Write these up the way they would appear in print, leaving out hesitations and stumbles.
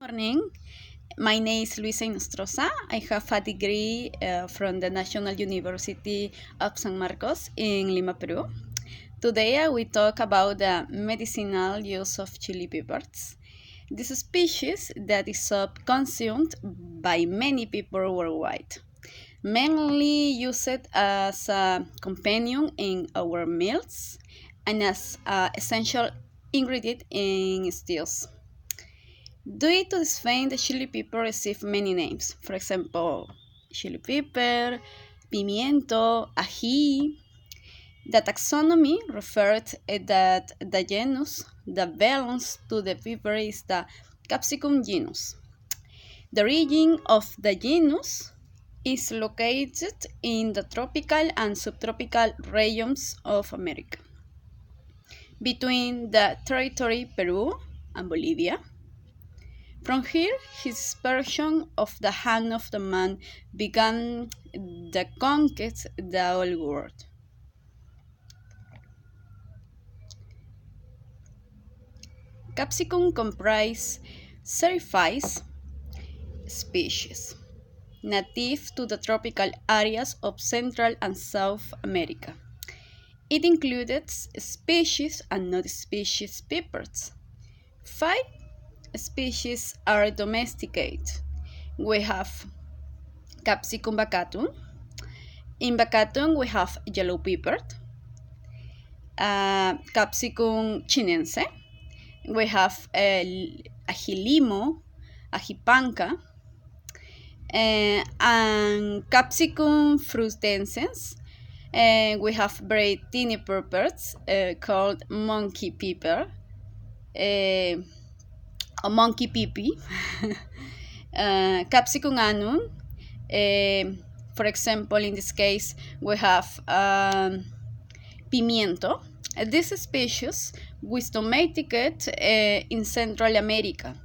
morning. My name is Luisa Inostroza. I have a degree from the National University of San Marcos in Lima, Peru. Today I will talk about the medicinal use of chili peppers. This species that is consumed by many people worldwide, mainly used as a companion in our meals and as an essential ingredient in stews. Due to this fame, the chili pepper received many names. For example, chili pepper, pimiento, ají. The taxonomy referred that the genus that belongs to the pepper is the Capsicum genus. The origin of the genus is located in the tropical and subtropical regions of America, between the territory Peru and Bolivia. From here, his dispersion of the hand of the man began the conquest of the whole world. Capsicum comprise 35 species, native to the tropical areas of Central and South America. It included species and non-species peppers. 5 species are domesticated. We have Capsicum bacatum. In bacatum, we have yellow pepper, Capsicum chinense. We have ají limo, ají panca, and Capsicum frutescens. We have very tiny peppers called monkey pepper. A monkey pee. Capsicum annum. For example, in this case, we have pimiento. This species was domesticated in Central America,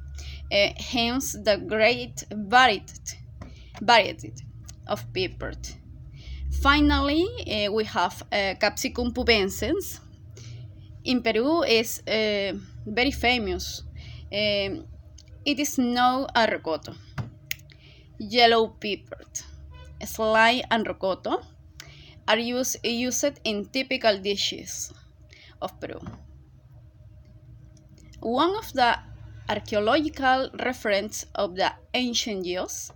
hence the great variety of peppers. Finally, we have Capsicum pubescens. In Peru, is very famous. It is known as rocoto. Yellow pepper, slime and rocoto are used in typical dishes of Peru. One of the archaeological references of the ancient use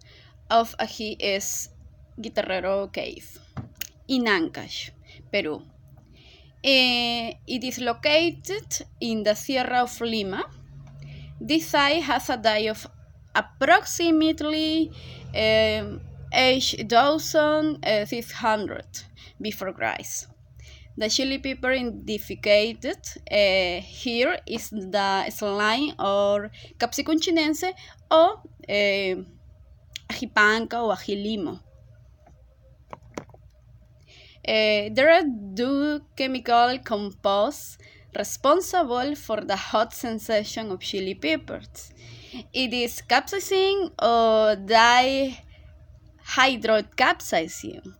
of ají is Guitarrero Cave in Ancash, Peru. It is located in the Sierra of Lima. This site has a date of approximately age 1600 before Christ. The chili pepper indicated here is the slime or Capsicum chinense or ají panca or ají limo. There are two chemical compounds responsible for the hot sensation of chili peppers. It is capsaicin or dihydrocapsaicin.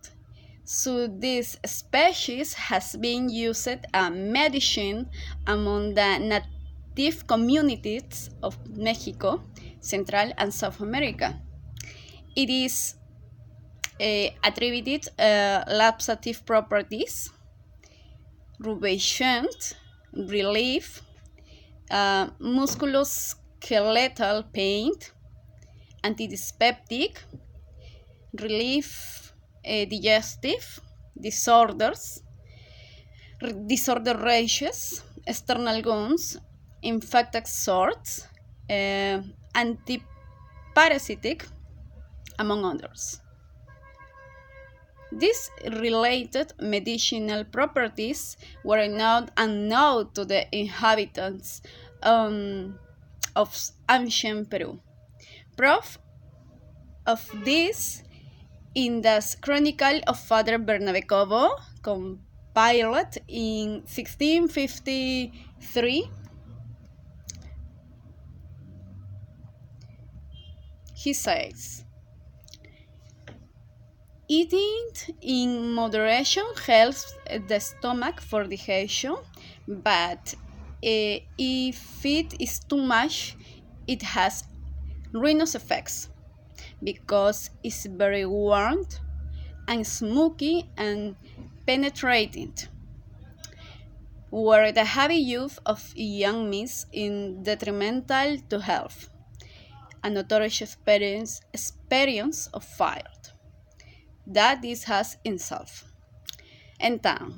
So this species has been used as medicine among the native communities of Mexico, Central and South America. It is attributed laxative properties, rubescent, relief, musculoskeletal pain, antidyspeptic, relief, digestive disorders, disorder rashes, external wounds, infected sores, antiparasitic, among others. These related medicinal properties were not unknown to the inhabitants of ancient Peru. Proof of this in the Chronicle of Father Bernabé Cobo, compiled in 1653, he says, "Eating in moderation helps the stomach for digestion, but if it is too much, it has Rhinos effects, because it's very warm and smoky and penetrating, where the heavy use of young meat is detrimental to health. A notorious experience of fire that this has itself. Então,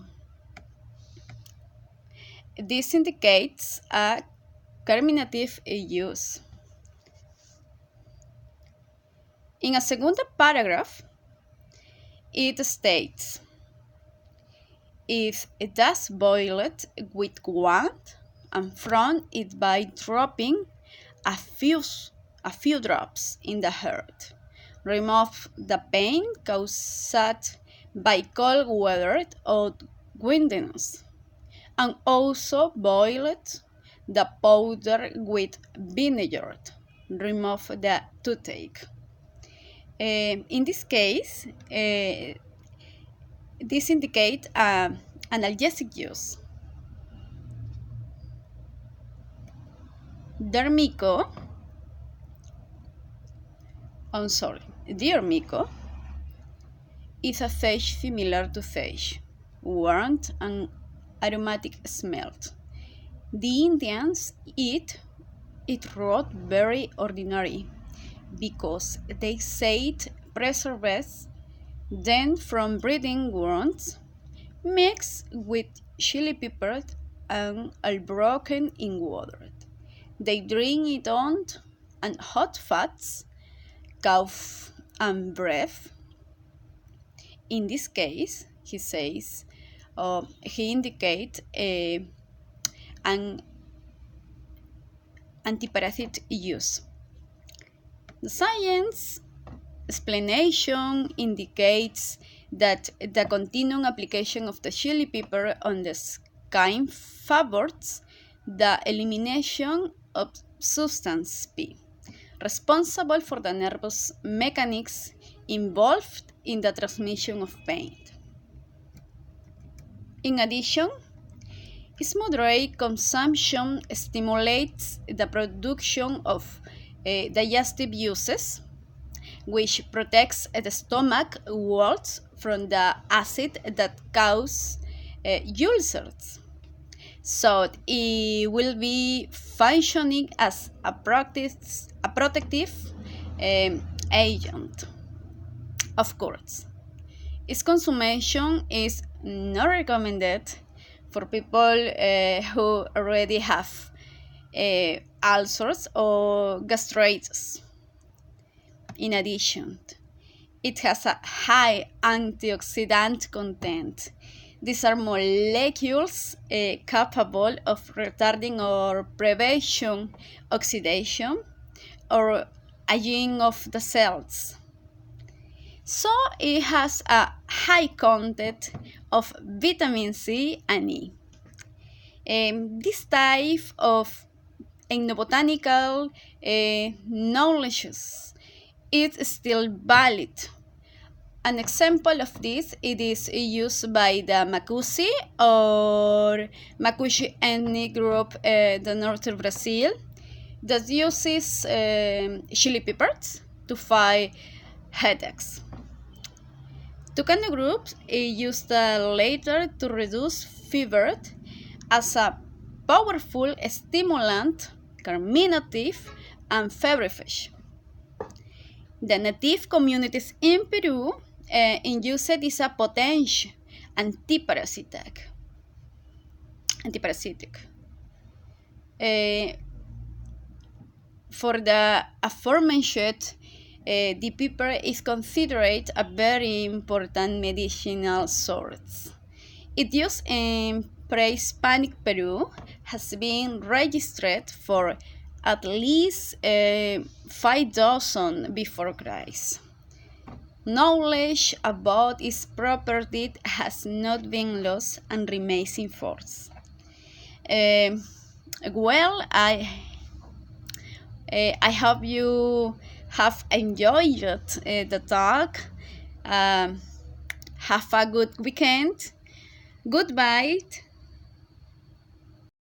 this indicates a carminative use. In a second paragraph, it states, if it does boil it with wand and from it by dropping a few drops in the heart, remove the pain caused by cold weather or windiness, and also boil the powder with vinegar, remove the toothache. In this case, this indicates analgesic use. Dear Miko, is a fish similar to fish, warm and aromatic smell. The Indians eat it raw very ordinary, because they say it preserves them from breeding wounds, mixed with chili pepper and are broken in water. They drink it on and hot fats, cough and breath. In this case, he says, he indicates an antiparasitic use. The science explanation indicates that the continuing application of the chili pepper on the skin favors the elimination of substance P, responsible for the nervous mechanics involved in the transmission of pain. In addition, its moderate consumption stimulates the production of digestive juices, which protects the stomach walls from the acid that cause ulcers. So it will be functioning as a protective agent. Of course, its consumption is not recommended for people who already have ulcers or gastritis. In addition, it has a high antioxidant content. These are molecules capable of retarding or preventing oxidation or aging of the cells. So it has a high content of vitamin C and E. This type of ethnobotanical knowledge is still valid. An example of this, it is used by the Macusi or Macuxi ethnic group the northern Brazil that uses chili peppers to fight headaches. Tucano groups use the latter to reduce fever as a powerful stimulant, carminative, and febrifish. The native communities in Peru use it as a potential antiparasitic. For the aforementioned, the pepper is considered a very important medicinal source. Its use in pre-Hispanic Peru has been registered for at least 5,000 before Christ. Knowledge about its properties has not been lost and remains in force. Well, I hope you have enjoyed the talk. Have a good weekend. Goodbye.